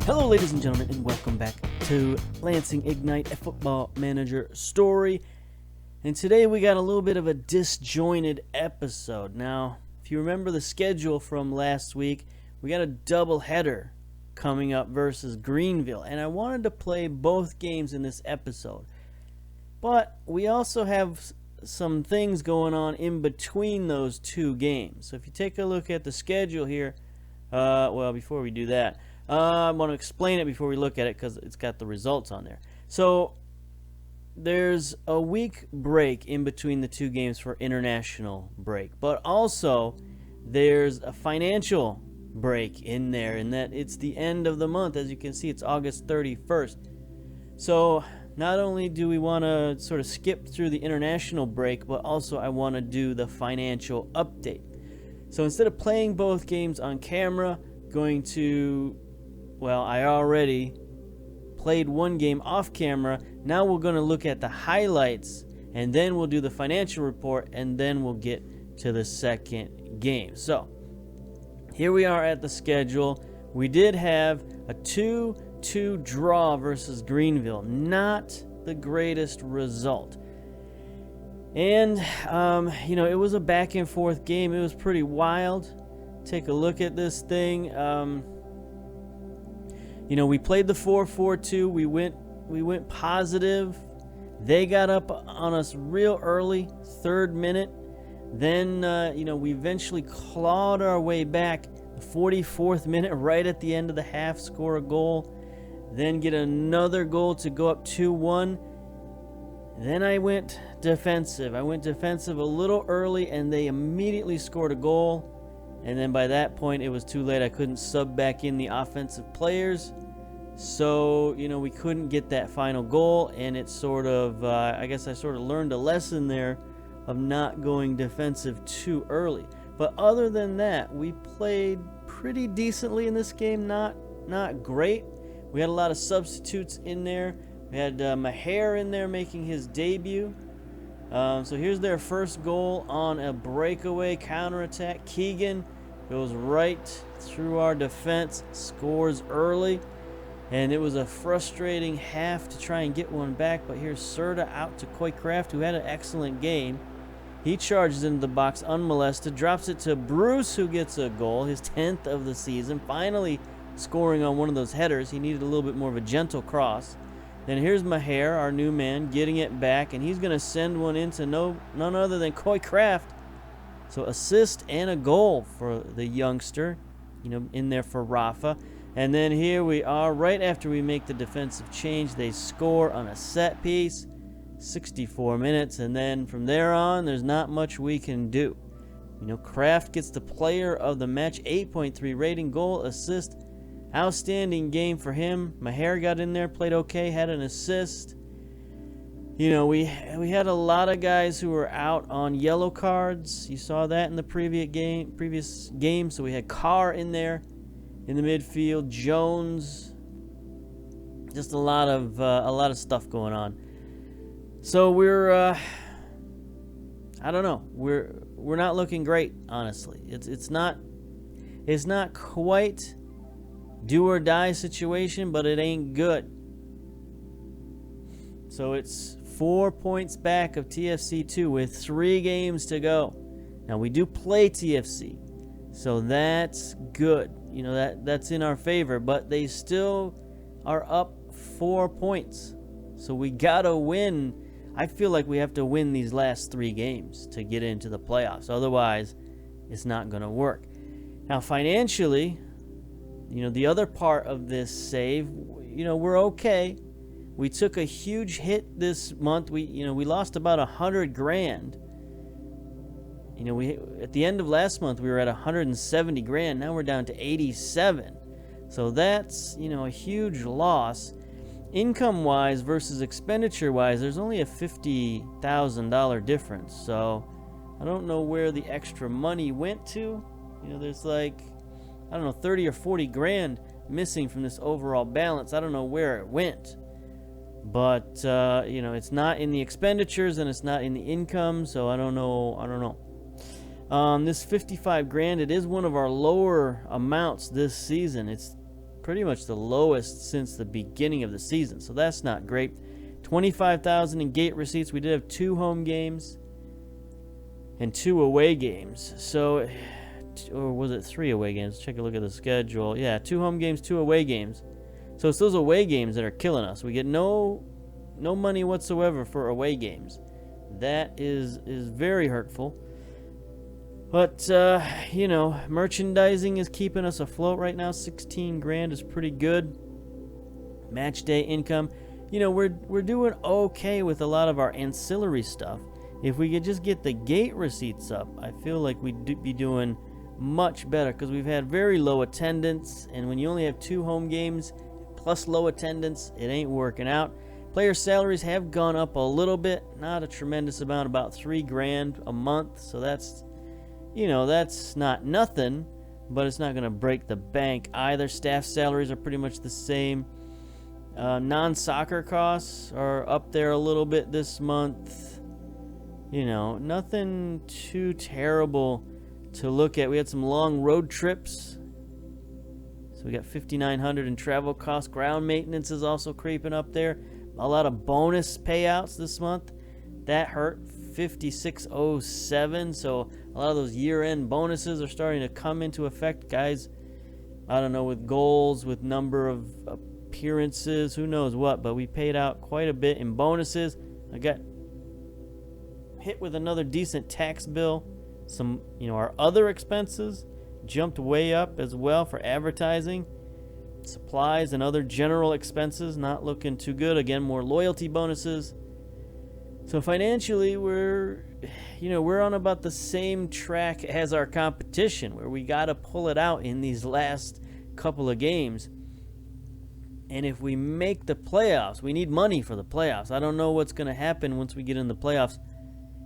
Hello, ladies and gentlemen, and welcome back to Lansing Ignite, a football manager story. And today we got a little bit of a disjointed episode. Now, if you remember the schedule from last week, we got a doubleheader coming up versus Greenville, and I wanted to play both games in this episode. But we also have some things going on in between those two games. So if you take a look at the schedule here, before we do that, I want to explain it before we look at it because it's got the results on there. So there's a week break in between the two games for international break, but also there's a financial break in there, and that it's the end of the month. As you can see, it's August 31st. So not only do we want to sort of skip through the international break, but also I want to do the financial update. So instead of playing both games on camera, I already played one game off camera. Now we're going to look at the highlights, and then we'll do the financial report, and then we'll get to the second game. So here we are at the schedule. We did have a 2-2 draw versus Greenville. Not the greatest result. And, it was a back and forth game. It was pretty wild. Take a look at this thing. We played the 4-4-2. We went positive. They got up on us real early, third minute. Then, we eventually clawed our way back. 44th minute, right at the end of the half, score a goal. Then get another goal to go up 2-1. Then I went defensive. I went defensive a little early, and they immediately scored a goal. And then by that point, it was too late. I couldn't sub back in the offensive players. So, we couldn't get that final goal. And it sort of, I guess I sort of learned a lesson there of not going defensive too early. But other than that, we played pretty decently in this game. Not great. We had a lot of substitutes in there. We had Maher in there making his debut. So here's their first goal on a breakaway counterattack. Keegan goes right through our defense, scores early, and it was a frustrating half to try and get one back. But here's Serta out to Koycraft, who had an excellent game. He charges into the box unmolested, drops it to Bruce, who gets a goal, his 10th of the season, finally scoring on one of those headers. He needed a little bit more of a gentle cross. Then here's Maher, our new man, getting it back, and he's going to send one into none other than Koycraft. So assist and a goal for the youngster, in there for Rafa. And then here we are, right after we make the defensive change, they score on a set piece, 64 minutes, and then from there on, there's not much we can do. Kraft gets the player of the match, 8.3 rating, goal, assist. Outstanding game for him. Maher got in there, played okay, had an assist. We had a lot of guys who were out on yellow cards. You saw that in the previous game. So we had Carr in there in the midfield, Jones. Just a lot of stuff going on. So we're I don't know. We're not looking great, honestly. It's not quite do or die situation, but it ain't good. So it's 4 points back of TFC2 with 3 games to go. Now we do play TFC, so that's good. That's in our favor, but they still are up 4 points. So we gotta win. I feel like we have to win these last 3 games to get into the playoffs. Otherwise, it's not gonna work. Now financially, the other part of this save, we're okay. We took a huge hit this month. We lost about $100,000. At the end of last month, we were at $170,000. Now we're down to 87. So that's, a huge loss. Income-wise versus expenditure-wise, there's only a $50,000 difference. So I don't know where the extra money went to. There's like, 30 or 40 grand missing from this overall balance. I don't know where it went. But, it's not in the expenditures and it's not in the income, so I don't know. This $55,000, it is one of our lower amounts this season. It's pretty much the lowest since the beginning of the season, so that's not great. 25,000 in gate receipts. We did have 2 home games and 2 away games. So, or was it 3 away games? Check a look at the schedule. Yeah, 2 home games, 2 away games. So it's those away games that are killing us. We get no money whatsoever for away games. That is very hurtful. But, you know, merchandising is keeping us afloat right now. 16 grand is pretty good. Match day income. You know, we're doing okay with a lot of our ancillary stuff. If we could just get the gate receipts up, I feel like we'd be doing much better, because we've had very low attendance, and when you only have 2 home games plus low attendance, it ain't working out. Player salaries have gone up a little bit, not a tremendous amount, about 3 grand a month, so that's, you know, that's not nothing, but it's not going to break the bank either. Staff salaries are pretty much the same. Non-soccer costs are up there a little bit this month. You know, nothing too terrible to look at. We had some long road trips, so we got $5,900 in travel costs. Ground maintenance is also creeping up there. A lot of bonus payouts this month. That hurt. $5,607. So a lot of those year-end bonuses are starting to come into effect, guys. I don't know, with goals, with number of appearances, who knows what, but we paid out quite a bit in bonuses. I got hit with another decent tax bill. Some, you know, our other expenses jumped way up as well for advertising. Supplies and other general expenses not looking too good. Again, more loyalty bonuses. So financially, we're on about the same track as our competition, where we got to pull it out in these last couple of games. And if we make the playoffs, we need money for the playoffs. I don't know what's going to happen once we get in the playoffs.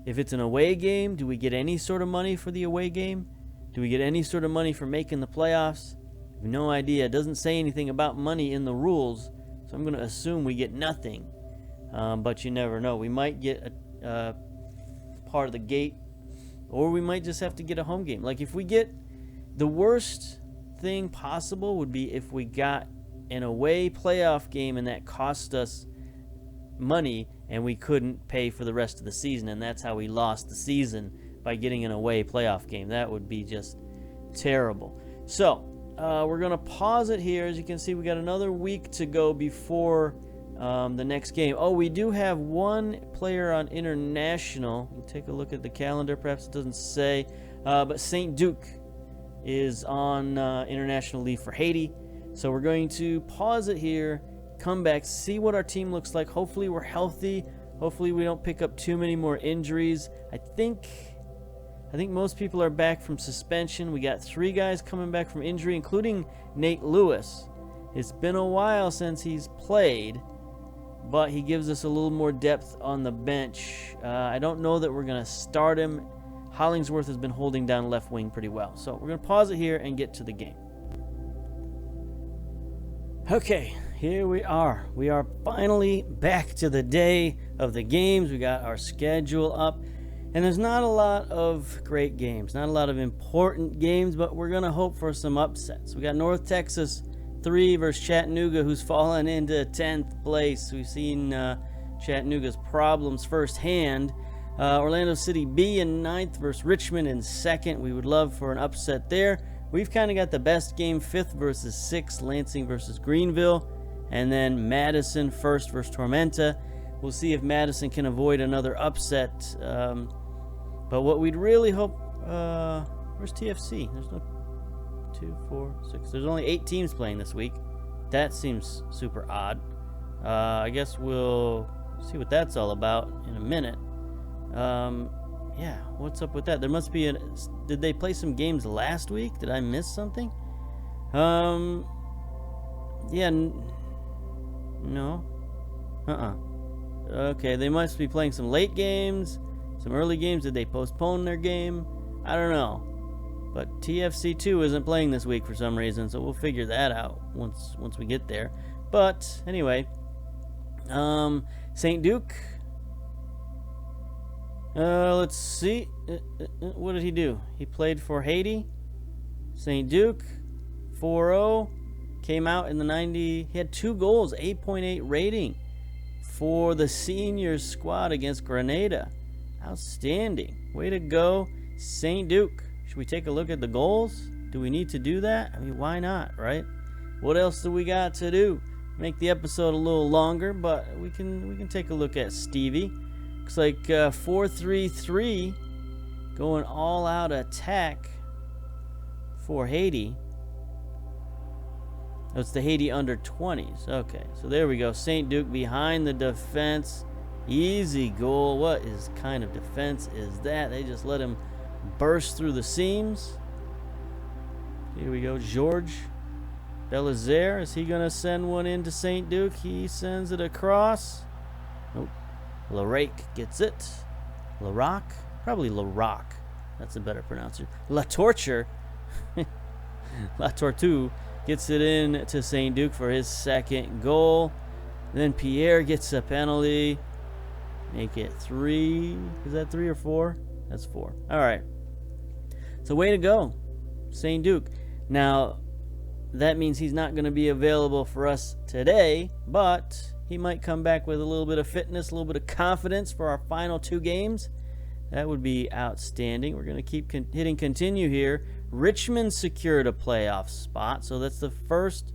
If it's an away game, do we get any sort of money for the away game? Do we get any sort of money for making the playoffs? I have no idea. It doesn't say anything about money in the rules, so I'm going to assume we get nothing. But you never know. We might get a part of the gate, or we might just have to get a home game. Like, if we get, the worst thing possible would be if we got an away playoff game and that cost us money and we couldn't pay for the rest of the season, and that's how we lost the season, by getting an away playoff game. That would be just terrible. So we're going to pause it here. As you can see, we got another week to go before the next game. Oh, we do have one player on international. We'll take a look at the calendar. Perhaps it doesn't say, but St. Duke is on international leave for Haiti. So we're going to pause it here, come back, see what our team looks like. Hopefully we're healthy. Hopefully we don't pick up too many more injuries. I think most people are back from suspension. We got 3 guys coming back from injury, including Nate Lewis. It's been a while since he's played, but he gives us a little more depth on the bench. I don't know that we're going to start him. Hollingsworth has been holding down left wing pretty well. So we're going to pause it here and get to the game. Okay, here we are. We are finally back to the day of the games. We got our schedule up, and there's not a lot of great games, not a lot of important games, but we're going to hope for some upsets. We got North Texas 3 versus Chattanooga, who's fallen into 10th place. We've seen Chattanooga's problems firsthand. Orlando City B in 9th versus Richmond in 2nd. We would love for an upset there. We've kind of got the best game, 5th versus 6th, Lansing versus Greenville, and then Madison 1st versus Tormenta. We'll see if Madison can avoid another upset. But what we'd really hope, where's TFC? There's no 2, 4, 6. There's only 8 teams playing this week. That seems super odd. I guess we'll see what that's all about in a minute. Yeah, what's up with that? There must be did they play some games last week? Did I miss something? Yeah, no. Okay, they must be playing some late games, some early games. Did they postpone their game? I don't know. But TFC2 isn't playing this week for some reason, so we'll figure that out once we get there. But anyway, St. Duke. Let's see. What did he do? He played for Haiti. St. Duke, 4-0. came out in the 90. He had 2 goals, 8.8 rating for the senior squad against Grenada. Outstanding. Way to go, St. Duke. Should we take a look at the goals? Do we need to do that? I mean, why not, right? What else do we got to do? Make the episode a little longer, but we can take a look at Stevie. Looks like 4-3-3, going all out attack for Haiti. Oh, it's the Haiti under 20s. Okay, so there we go. St. Duke behind the defense. Easy goal. What is kind of defense is that? They just let him burst through the seams. Here we go. George Belizaire. Is he going to send one into St. Duke? He sends it across. Nope. Larake gets it. Laroc? Probably Laroc. That's a better pronouncer. La Torture. La Tortue gets it in to St. Duke for his second goal. Then Pierre gets a penalty. Make it 3. Is that 3 or 4? That's 4. All right. So way to go, St. Duke. Now, that means he's not going to be available for us today, but he might come back with a little bit of fitness, a little bit of confidence for our final 2 games. That would be outstanding. We're going to keep hitting continue here. Richmond secured a playoff spot, so that's the first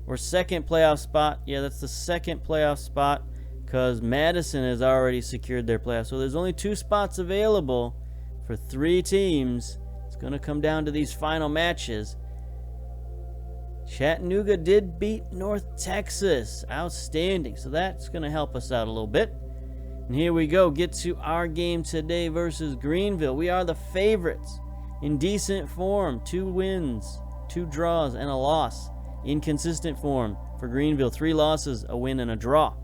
or second playoff spot. Yeah, that's the second playoff spot because Madison has already secured their playoff. So there's only 2 spots available for 3 teams. It's going to come down to these final matches. Chattanooga did beat North Texas. Outstanding. So that's going to help us out a little bit. And here we go. Get to our game today versus Greenville. We are the favorites in decent form. 2 wins, 2 draws, and a loss. Inconsistent form for Greenville. 3 losses, a win, and a draw.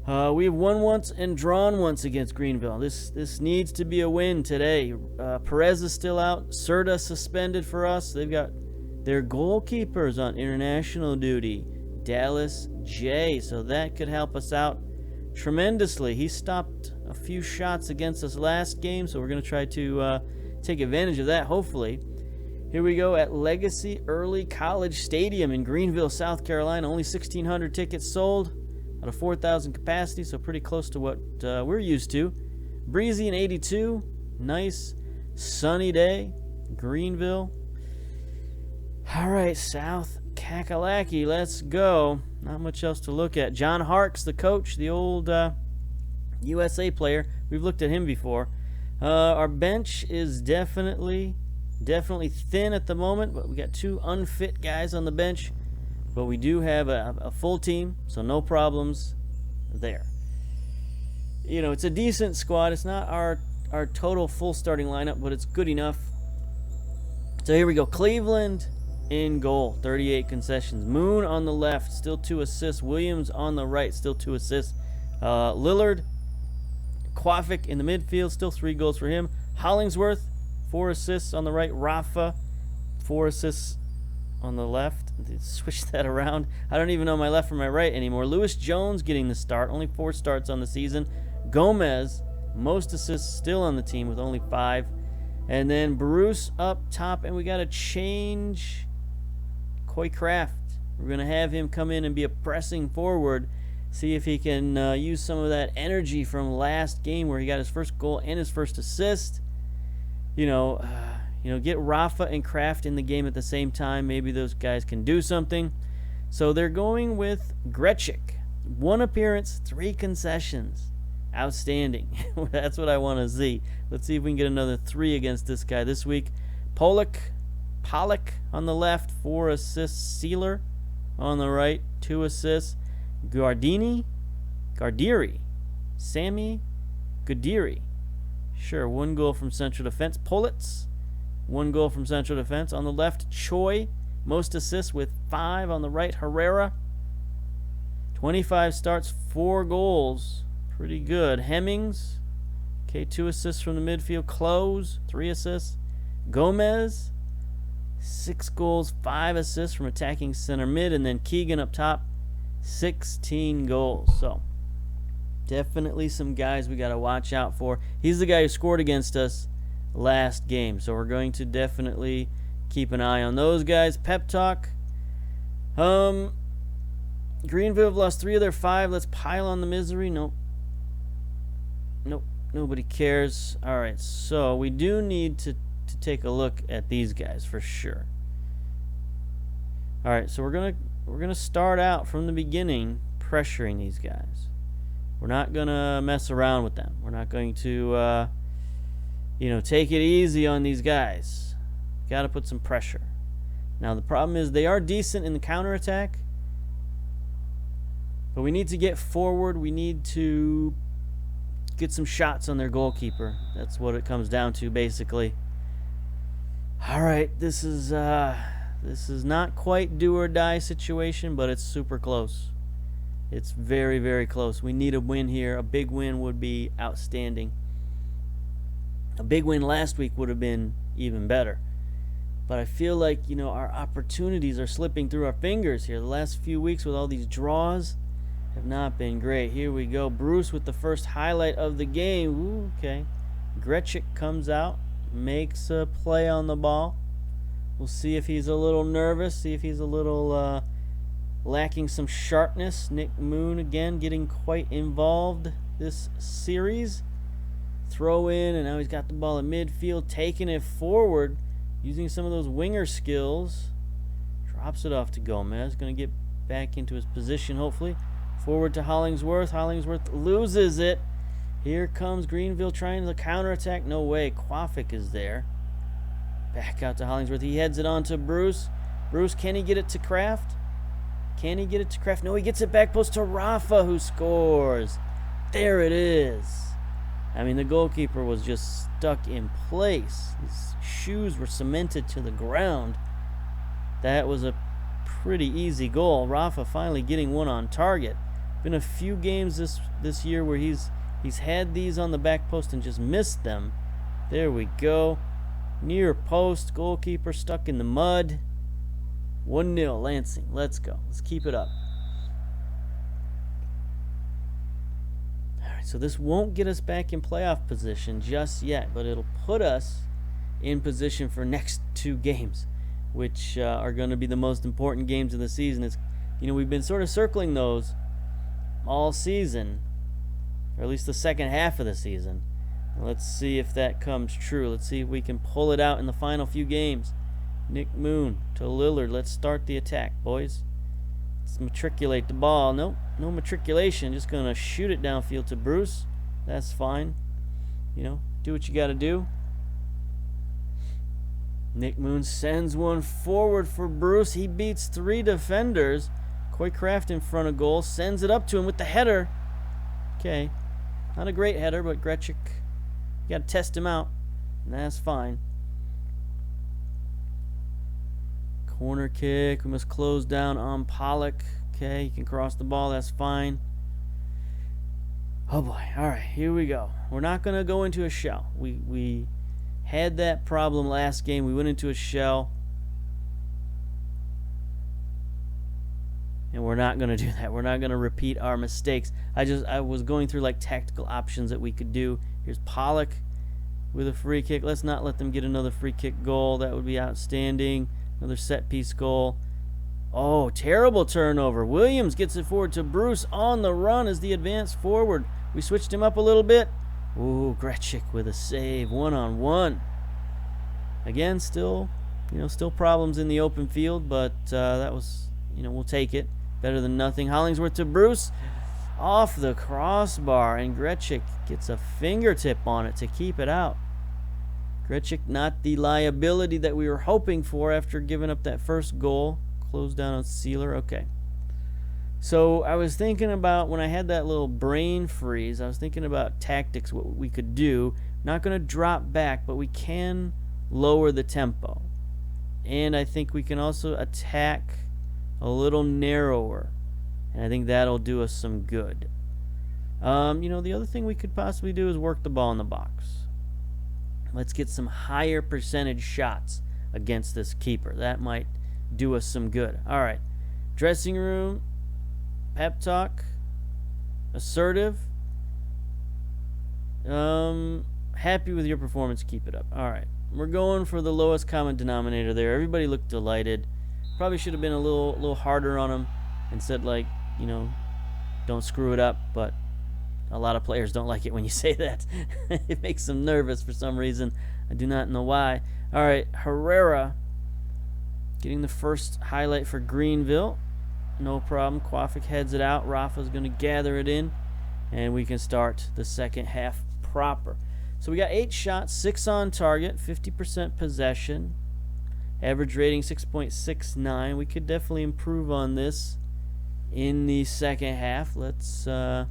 We've won once and drawn once against Greenville. This needs to be a win today. Perez is still out. Serta suspended for us. They've got their goalkeepers on international duty. Dallas J. So that could help us out tremendously. He stopped a few shots against us last game, so we're going to try to take advantage of that, hopefully. Here we go at Legacy Early College Stadium in Greenville, South Carolina. Only 1,600 tickets sold out of 4,000 capacity, so pretty close to what we're used to. Breezy and 82. Nice sunny day. Greenville. All right, South Kakalaki, let's go. Not much else to look at. John Harkes, the coach, the old USA player. We've looked at him before. Our bench is definitely thin at the moment, but we got 2 unfit guys on the bench. But we do have a full team, so no problems there. You know, it's a decent squad. It's not our total full starting lineup, but it's good enough. So here we go. Cleveland in goal, 38 concessions. Moon on the left, still 2 assists. Williams on the right, still 2 assists. Lillard, Quafic in the midfield, still 3 goals for him. Hollingsworth, 4 assists on the right. Rafa, 4 assists on the left. Switch that around. I don't even know my left from my right anymore. Lewis Jones getting the start, only 4 starts on the season. Gomez, most assists still on the team with only 5. And then Bruce up top, and we got to change Coy Craft. We're going to have him come in and be a pressing forward, see if he can use some of that energy from last game where he got his first goal and his first assist. Get Rafa and Kraft in the game at the same time. Maybe those guys can do something. So they're going with Gretchik. 1 appearance, 3 concessions. Outstanding. That's what I want to see. Let's see if we can get another 3 against this guy this week. Pollock on the left, 4 assists. Sealer on the right, 2 assists. Gardiri, Sammy Gudiri. Sure, 1 goal from central defense. Pullitz, 1 goal from central defense. On the left, Choi, most assists with 5. On the right, Herrera, 25 starts, 4 goals. Pretty good. Hemmings, 2 assists from the midfield. Close, 3 assists. Gomez, 6 goals, 5 assists from attacking center mid. And then Keegan up top, 16 goals. So definitely some guys we got to watch out for. He's the guy who scored against us last game, so we're going to definitely keep an eye on those guys. Pep talk. Greenville have lost 3 of their 5. Let's pile on the misery. Nope. Nope. Nobody cares. All right. So we do need to take a look at these guys for sure. All right. So we're gonna start out from the beginning pressuring these guys. We're not gonna mess around with them. We're not going to take it easy on these guys. Got to put some pressure. Now the problem is they are decent in the counterattack. But we need to get forward. We need to get some shots on their goalkeeper. That's what it comes down to, basically. All right, this is not quite do or die situation, but it's super close. It's very, very close. We need a win here. A big win would be outstanding. A big win last week would have been even better. But I feel like, our opportunities are slipping through our fingers here. The last few weeks with all these draws have not been great. Here we go. Bruce with the first highlight of the game. Ooh, okay. Gretchik comes out, makes a play on the ball. We'll see if he's a little nervous, see if he's a little lacking some sharpness. Nick Moon again getting quite involved this series. Throw in, and now he's got the ball at midfield, taking it forward, using some of those winger skills. Drops it off to Gomez. Going to get back into his position, hopefully. Forward to Hollingsworth. Hollingsworth loses it. Here comes Greenville trying to counterattack. No way. Quafic is there. Back out to Hollingsworth. He heads it on to Bruce. Bruce, can he get it to Kraft? Can he get it to Kraft? No, he gets it back post to Rafa, who scores. There it is. I mean, the goalkeeper was just stuck in place. His shoes were cemented to the ground. That was a pretty easy goal. Rafa finally getting one on target. Been a few games this year where he's had these on the back post and just missed them. There we go. Near post, goalkeeper stuck in the mud. 1-0 Lansing. Let's go. Let's keep it up. All right, so this won't get us back in playoff position just yet, but it'll put us in position for next 2 games, which are going to be the most important games of the season. It's, we've been sort of circling those all season, or at least the second half of the season. Let's see if that comes true. Let's see if we can pull it out in the final few games. Nick Moon to Lillard. Let's start the attack, boys. Let's matriculate the ball. Nope, no matriculation. Just going to shoot it downfield to Bruce. That's fine. Do what you got to do. Nick Moon sends one forward for Bruce. He beats 3 defenders. Coy Kraft in front of goal. Sends it up to him with the header. Okay. Not a great header, but Gretchik, you got to test him out. And that's fine. Corner kick. We must close down on Pollock. Okay, he can cross the ball. That's fine. Oh boy. All right, here we go. We're not going to go into a shell. We had that problem last game. We went into a shell. And we're not going to do that. We're not going to repeat our mistakes. I was going through like tactical options that we could do. Here's Pollock with a free kick. Let's not let them get another free kick goal. That would be outstanding. Another set piece goal. Oh, terrible turnover. Williams gets it forward to Bruce on the run as the advance forward. We switched him up a little bit. Ooh, Gretchik with a save, 1-on-1. Again, still problems in the open field, but that was, we'll take it. Better than nothing. Hollingsworth to Bruce. Off the crossbar, and Gretchik gets a fingertip on it to keep it out. Gretchik not the liability that we were hoping for after giving up that first goal. Closed down on Sealer. Okay. So I was thinking about, when I had that little brain freeze, I was thinking about tactics, what we could do. Not going to drop back, but we can lower the tempo. And I think we can also attack a little narrower. And I think that'll do us some good. The other thing we could possibly do is work the ball in the box. Let's get some higher percentage shots against this keeper. That might do us some good. All right. Dressing room, pep talk, assertive. Happy with your performance. Keep it up. All right. We're going for the lowest common denominator there. Everybody looked delighted. Probably should have been a little harder on him and said, like, you know, don't screw it up. But a lot of players don't like it when you say that. It makes them nervous for some reason. I do not know why. All right, Herrera getting the first highlight for Greenville. No problem. Quafic heads it out. Rafa's going to gather it in, and we can start the second half proper. So we got 8 shots, 6 on target, 50% possession. Average rating 6.69. We could definitely improve on this in the second half. We're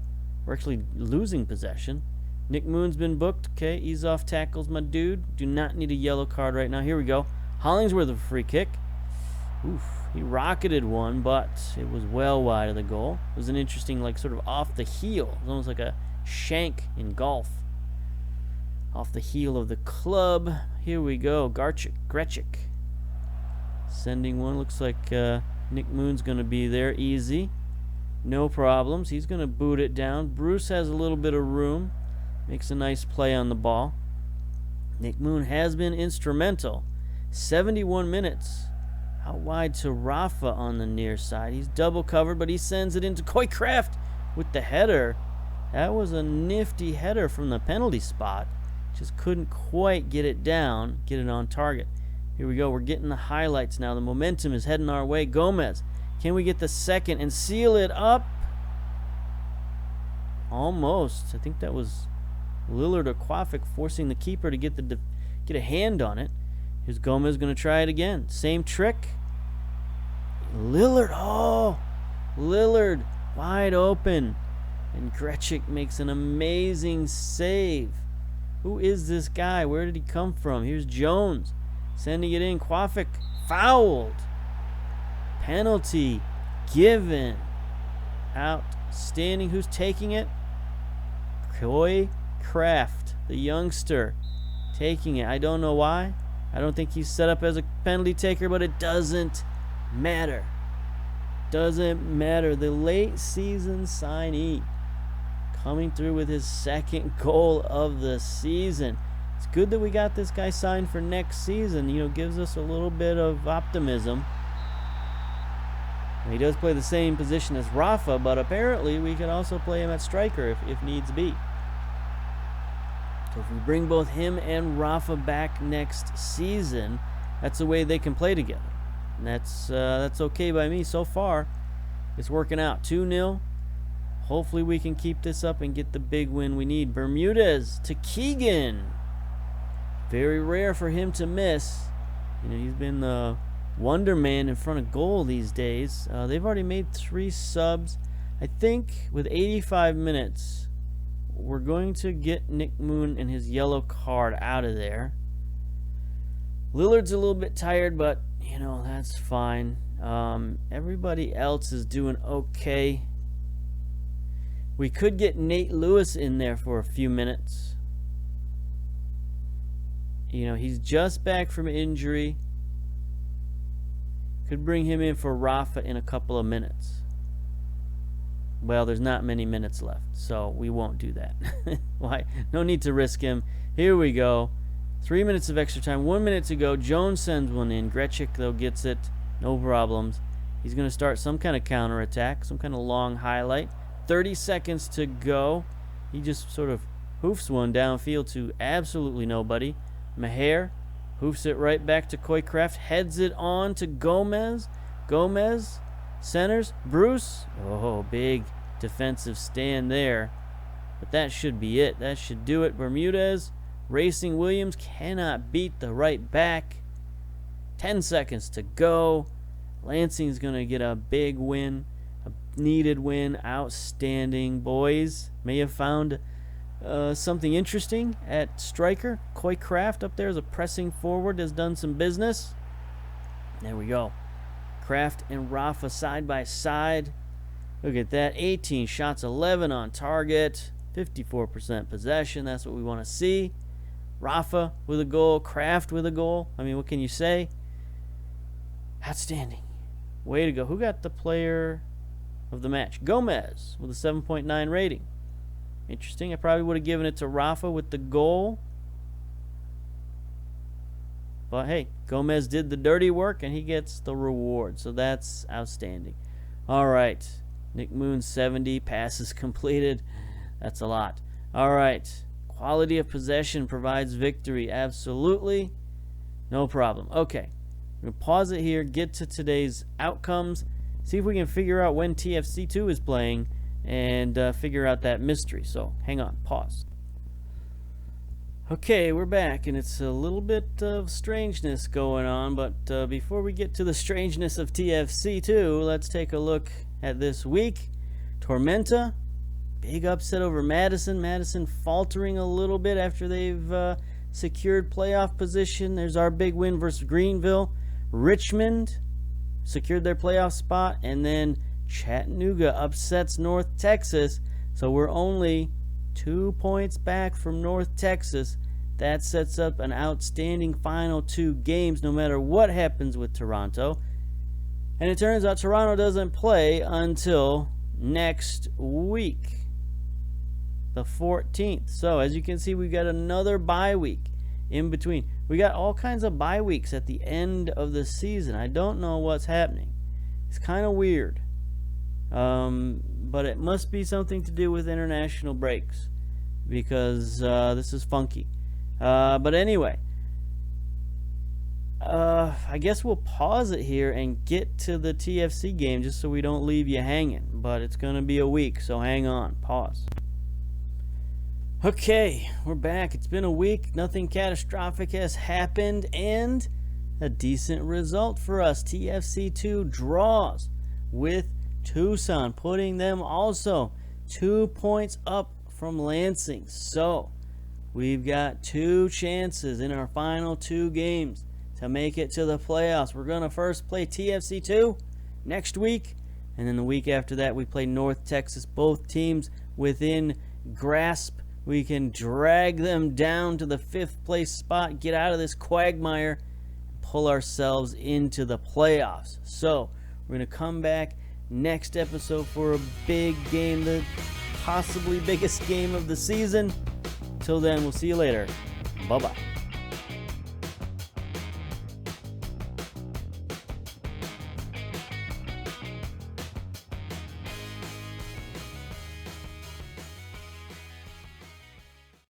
actually losing possession. Nick Moon's been booked. Okay, ease off tackles, my dude. Do not need a yellow card right now. Here we go. Hollingsworth with a free kick. Oof, he rocketed one, but it was well wide of the goal. It was an interesting, like, sort of off the heel. It was almost like a shank in golf. Off the heel of the club. Here we go. Gretchik. Sending one. Looks like Nick Moon's going to be there. Easy. No problems. He's going to boot it down. Bruce has a little bit of room. Makes a nice play on the ball. Nick Moon has been instrumental. 71 minutes. Out wide to Rafa on the near side. He's double covered, but he sends it into Coycraft with the header. That was a nifty header from the penalty spot. Just couldn't quite get it down, get it on target. Here we go. We're getting the highlights now. The momentum is heading our way. Gomez. Can we get the second and seal it up? Almost. I think that was Lillard or Quafic forcing the keeper to get a hand on it. Here's Gomez going to try it again. Same trick. Lillard. Oh, Lillard wide open. And Gretchik makes an amazing save. Who is this guy? Where did he come from? Here's Jones sending it in. Quafic fouled. Penalty given. Outstanding. Who's taking it? Coycraft, the youngster, taking it. I don't know why. I don't think he's set up as a penalty taker, but it doesn't matter. Doesn't matter. The late season signee coming through with his second goal of the season. It's good that we got this guy signed for next season. You know, gives us a little bit of optimism. And he does play the same position as Rafa, but apparently we can also play him at striker if needs be. So if we bring both him and Rafa back next season, that's the way they can play together. And that's okay by me so far. It's working out. 2-0. Hopefully we can keep this up and get the big win we need. Bermudez to Keegan. Very rare for him to miss. You know, he's been the wonder man in front of goal these days. They've already made 3 subs. I think with 85 minutes, we're going to get Nick Moon and his yellow card out of there. Lillard's a little bit tired, but, you know, that's fine. Everybody else is doing okay. We could get Nate Lewis in there for a few minutes. You know, he's just back from injury. Could bring him in for Rafa in a couple of minutes. Well, there's not many minutes left, so we won't do that. Why? No need to risk him. Here we go. 3 minutes of extra time. 1 minute to go. Jones sends one in. Gretchik, though, gets it. No problems. He's going to start some kind of counterattack, some kind of long highlight. 30 seconds to go. He just sort of hoofs one downfield to absolutely nobody. Maher hoofs it right back to Coycraft. Heads it on to Gomez. Gomez centers. Bruce. Oh, big defensive stand there. But that should be it. That should do it. Bermudez. Racing Williams cannot beat the right back. 10 seconds to go. Lansing's going to get a big win. A needed win. Outstanding. Boys may have found something interesting at striker. Coycraft up there is a pressing forward, has done some business. There we go. Kraft and Rafa side by side. Look at that. 18 shots, 11 on target, 54% possession. That's what we want to see. Rafa with a goal, Kraft with a goal. I mean, what can you say? Outstanding. Way to go. Who got the player of the match? Gomez with a 7.9 rating. Interesting. I probably would have given it to Rafa with the goal. But hey, Gomez did the dirty work, and he gets the reward. So that's outstanding. All right. Nick Moon, 70. Passes completed. That's a lot. All right. Quality of possession provides victory. Absolutely. No problem. Okay. We're going to pause it here, get to today's outcomes, see if we can figure out when TFC2 is playing, and figure out that mystery. So hang on. Pause. Okay, we're back, and it's a little bit of strangeness going on, but before we get to the strangeness of TFC2, let's take a look at this week. Tormenta, big upset over Madison. Madison faltering a little bit after they've secured playoff position. There's our big win versus Greenville. Richmond secured their playoff spot, and then Chattanooga upsets North Texas, so we're only 2 points back from North Texas. That sets up an outstanding final 2 games no matter what happens with Toronto. And it turns out Toronto doesn't play until next week, the 14th. So as you can see, we've got another bye week in between. We got all kinds of bye weeks at the end of the season. I don't know what's happening. It's kind of weird. But it must be something to do with international breaks, because this is funky. But anyway, I guess we'll pause it here and get to the TFC game just so we don't leave you hanging. But it's going to be a week, so hang on. Pause. Okay, we're back. It's been a week. Nothing catastrophic has happened, and a decent result for us. TFC2 draws with Tucson, putting them also 2 points up from Lansing. So we've got 2 chances in our final 2 games to make it to the playoffs. We're going to first play TFC2 next week, and then the week after that we play North Texas. Both teams within grasp. We can drag them down to the 5th place spot, get out of this quagmire, pull ourselves into the playoffs. So we're going to come back next episode for a big game, the possibly biggest game of the season. Till then, we'll see you later. Bye-bye.